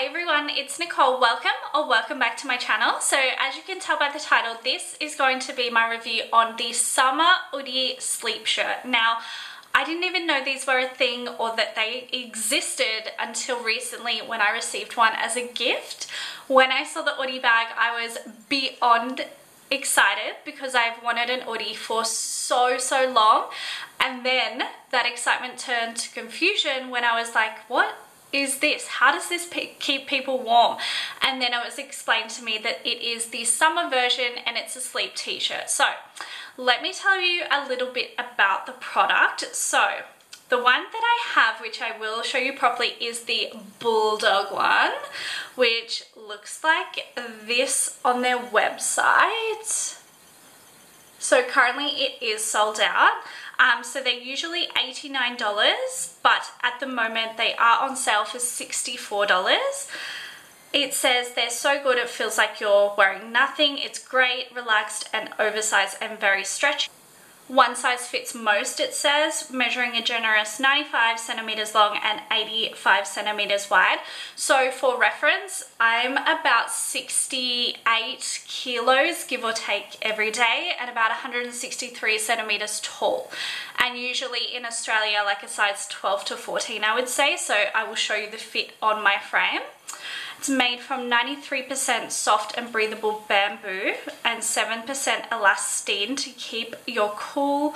Hey everyone, it's Nicole. Welcome back to my channel. So as you can tell by the title, this is going to be my review on the summer OODIE sleep shirt. Now, I didn't even know these were a thing or that they existed until recently when I received one as a gift. When I saw the OODIE bag, I was beyond excited because I've wanted an OODIE for so long, and then that excitement turned to confusion when I was like, what is this? How does this keep people warm? And then it was explained to me that it is the summer version and it's a sleep t-shirt. So let me tell you a little bit about the product. So the one that I have, which I will show you properly, is the Bulldog one, which looks like this on their website. So currently it is sold out. So they're usually $89, but at the moment they are on sale for $64. It says they're so good it feels like you're wearing nothing. It's great, relaxed and oversized and very stretchy. One size fits most, it says, measuring a generous 95 centimeters long and 85 centimeters wide. So for reference, I'm about 68 kilos, give or take, every day, and about 163 centimeters tall. And usually in Australia, like a size 12 to 14, I would say. So I will show you the fit on my frame. It's made from 93% soft and breathable bamboo and 7% elastane to keep you cool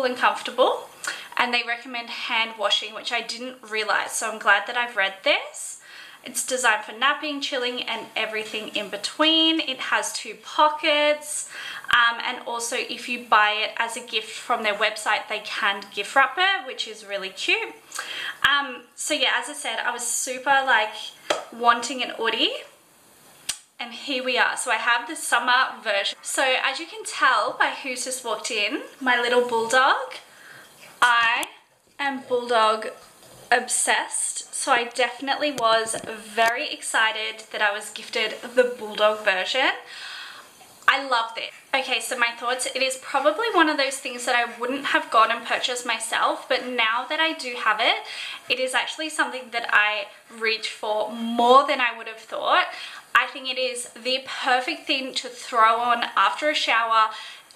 and comfortable. And they recommend hand washing, which I didn't realize, so I'm glad that I've read this. It's designed for napping, chilling, and everything in between. It has 2 pockets, and also if you buy it as a gift from their website, they can gift wrap it, which is really cute. So yeah, as I said, I was super wanting an OODIE, and here we are. So I have the summer version. So as you can tell by who's just walked in, my little bulldog, I am bulldog obsessed. So I definitely was very excited that I was gifted the bulldog version. I loved it. Okay, so my thoughts, it is probably one of those things that I wouldn't have gone and purchased myself, but now that I do have it, it is actually something that I reach for more than I would have thought. I think it is the perfect thing to throw on after a shower.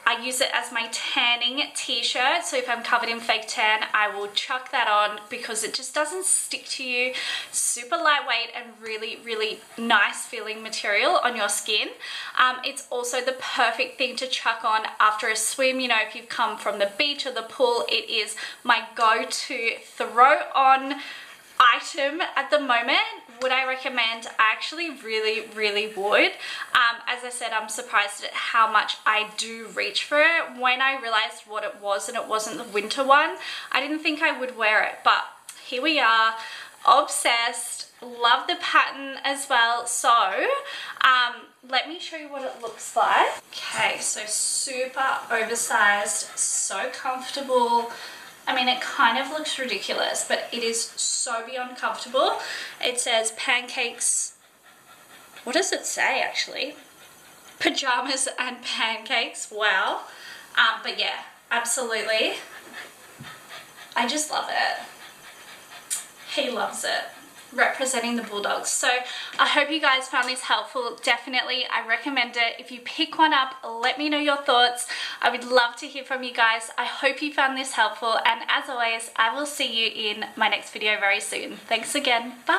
I use it as my tanning t-shirt, so if I'm covered in fake tan, I will chuck that on because it just doesn't stick to you. Super lightweight and really nice feeling material on your skin. It's also the perfect thing to chuck on after a swim. You know, if you've come from the beach or the pool, it is my go-to throw on item at the moment. Would I recommend? I actually really would. As I said, I'm surprised at how much I do reach for it. When I realized what it was and it wasn't the winter one, I didn't think I would wear it, but here we are, obsessed. Love the pattern as well. So let me show you what it looks like. Okay, so super oversized, so comfortable. I mean, it kind of looks ridiculous, but it is so beyond comfortable. It says pancakes. What does it say, actually? Pajamas and pancakes. Wow. But yeah, absolutely. I just love it. He loves it. Representing the bulldogs. So I hope you guys found this helpful. Definitely, I recommend it. If you pick one up, let me know your thoughts. I would love to hear from you guys. I hope you found this helpful, and as always, I will see you in my next video very soon. Thanks again. Bye.